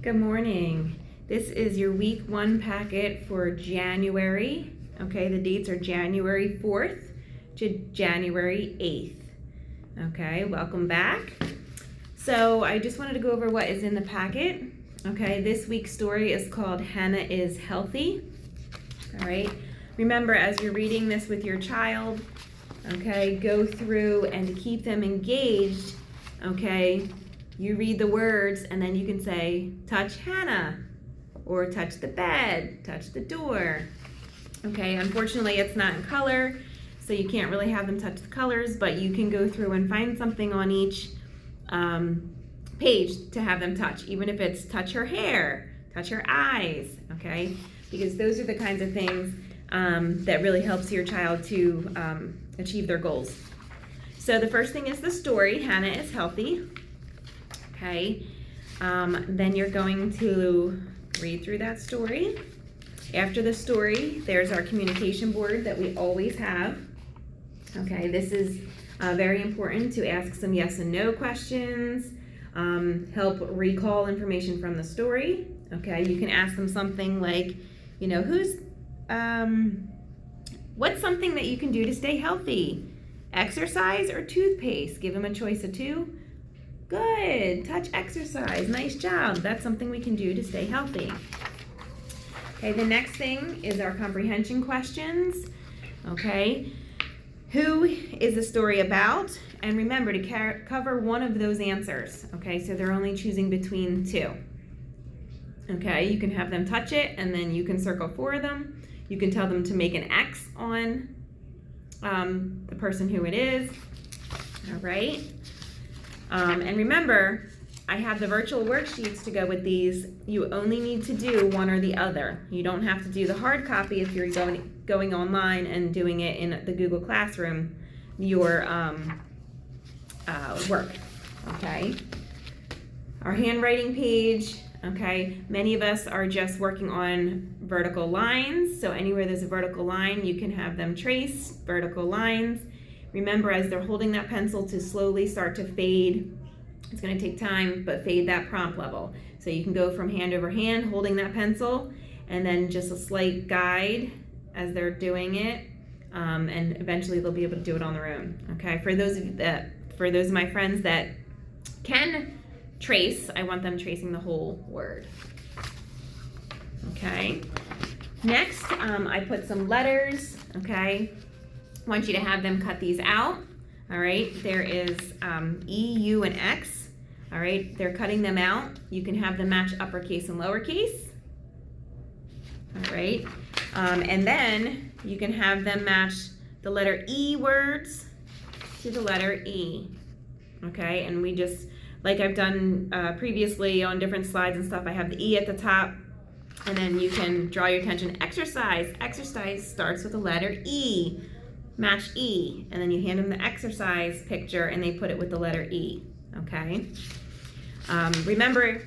Good morning. This is your week 1 packet for January. Okay, the dates are January 4th to January 8th. Okay, welcome back. So I just wanted to go over what is in the packet. Okay, this week's story is called Hannah is Healthy. All right, remember as you're reading this with your child, okay, go through and to keep them engaged, okay, you read the words and then you can say, touch Hannah, or touch the bed, touch the door. Okay, unfortunately it's not in color, so you can't really have them touch the colors, but you can go through and find something on each page to have them touch, even if it's touch her hair, touch her eyes, okay? Because those are the kinds of things that really helps your child to achieve their goals. So the first thing is the story, Hannah is Healthy. Okay, then you're going to read through that story. After the story, there's our communication board that we always have. Okay, this is very important to ask some yes and no questions, help recall information from the story. Okay, you can ask them something like, you know, what's something that you can do to stay healthy? Exercise or toothpaste? Give them a choice of two. Good, touch exercise, nice job. That's something we can do to stay healthy. Okay, the next thing is our comprehension questions. Okay, who is the story about? And remember to cover one of those answers. Okay, so they're only choosing between two. Okay, you can have them touch it and then you can circle for them. You can tell them to make an X on the person who it is. All right. And remember, I have the virtual worksheets to go with these. You only need to do one or the other. You don't have to do the hard copy if you're going online and doing it in the Google Classroom, your work, okay? Our handwriting page, okay? Many of us are just working on vertical lines, so anywhere there's a vertical line, you can have them trace vertical lines. Remember, as they're holding that pencil to slowly start to fade, it's going to take time, but fade that prompt level. So you can go from hand over hand, holding that pencil, and then just a slight guide as they're doing it, and eventually they'll be able to do it on their own. Okay, for those of my friends that can trace, I want them tracing the whole word. Okay, next I put some letters, okay. I want you to have them cut these out. All right, there is E, U, and X. All right, they're cutting them out. You can have them match uppercase and lowercase. All right, and then you can have them match the letter E words to the letter E. Okay, and we just, like I've done previously on different slides and stuff, I have the E at the top, and then you can draw your attention. Exercise. Exercise starts with the letter E. Match E, and then you hand them the exercise picture and they put it with the letter E, okay? Remember,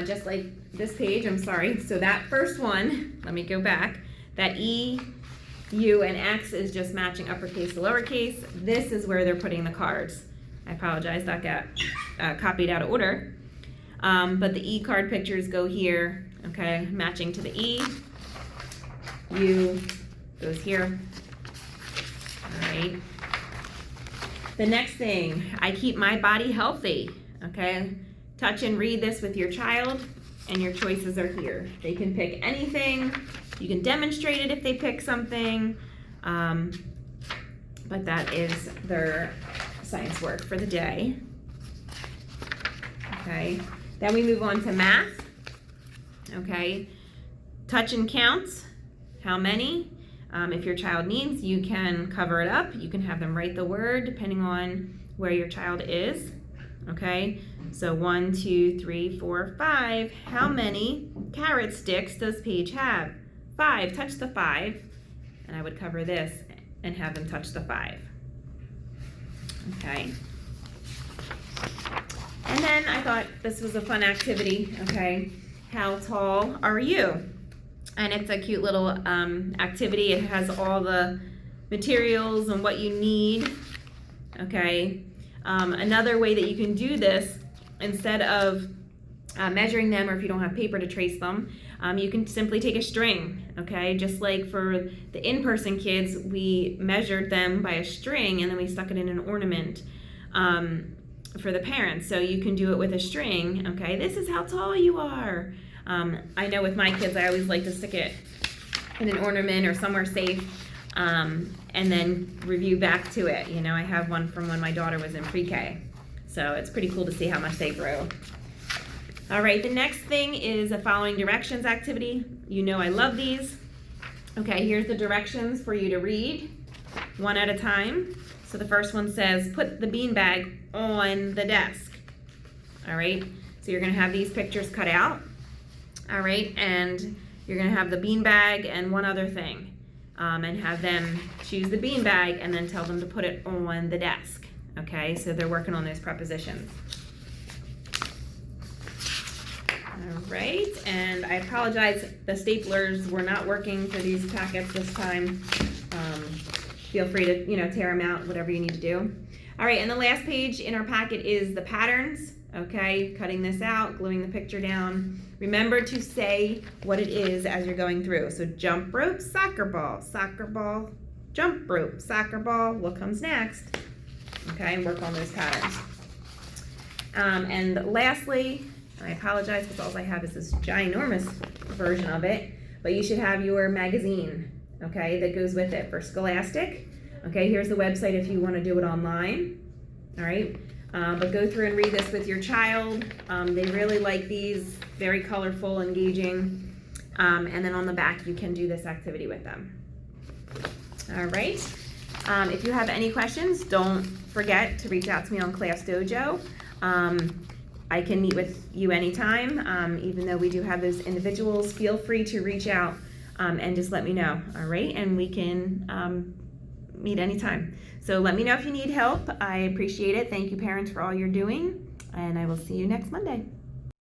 just like this page, I'm sorry, so that first one, let me go back, that E, U, and X is just matching uppercase to lowercase. This is where they're putting the cards. I apologize, that got copied out of order. But the E card pictures go here, okay, matching to the E. U goes here. All right. The next thing, I keep my body healthy, okay? Touch and read this with your child, and your choices are here. They can pick anything. You can demonstrate it if they pick something, but that is their science work for the day. Okay, then we move on to math, okay? Touch and count, how many? If your child needs, you can cover it up. You can have them write the word depending on where your child is. Okay, so 1, 2, 3, 4, 5. How many carrot sticks does Paige have? 5. Touch the 5. And I would cover this and have them touch the 5. Okay. And then I thought this was a fun activity. Okay, how tall are you? And it's a cute little activity. It has all the materials and what you need. Okay. Another way that you can do this, instead of measuring them, or if you don't have paper to trace them, you can simply take a string, okay? Just like for the in-person kids, we measured them by a string and then we stuck it in an ornament for the parents. So you can do it with a string, okay? This is how tall you are. I know with my kids, I always like to stick it in an ornament or somewhere safe, and then review back to it. You know, I have one from when my daughter was in pre-K. So it's pretty cool to see how much they grew. All right, the next thing is a following directions activity. You know I love these. Okay, here's the directions for you to read one at a time. So the first one says, put the beanbag on the desk. All right, so you're gonna have these pictures cut out. All right, and you're gonna have the beanbag and one other thing, and have them choose the beanbag and then tell them to put it on the desk. Okay, so they're working on those prepositions. All right, and I apologize, the staplers were not working for these packets this time. Feel free to, tear them out, whatever you need to do. All right, and the last page in our packet is the patterns, okay? Cutting this out, gluing the picture down. Remember to say what it is as you're going through. So jump rope, soccer ball, jump rope, soccer ball. What comes next? Okay, and work on those patterns. And lastly, I apologize because all I have is this ginormous version of it, but you should have your magazine, okay, that goes with it for Scholastic. Okay, here's the website if you want to do it online. All right, but go through and read this with your child. They really like these, very colorful, engaging, and then on the back you can do this activity with them. All right, if you have any questions, don't forget to reach out to me on Class Dojo. I can meet with you anytime, even though we do have those individuals. Feel free to reach out and just let me know, all right? And we can meet anytime. So let me know if you need help. I appreciate it. Thank you, parents, for all you're doing, and I will see you next Monday.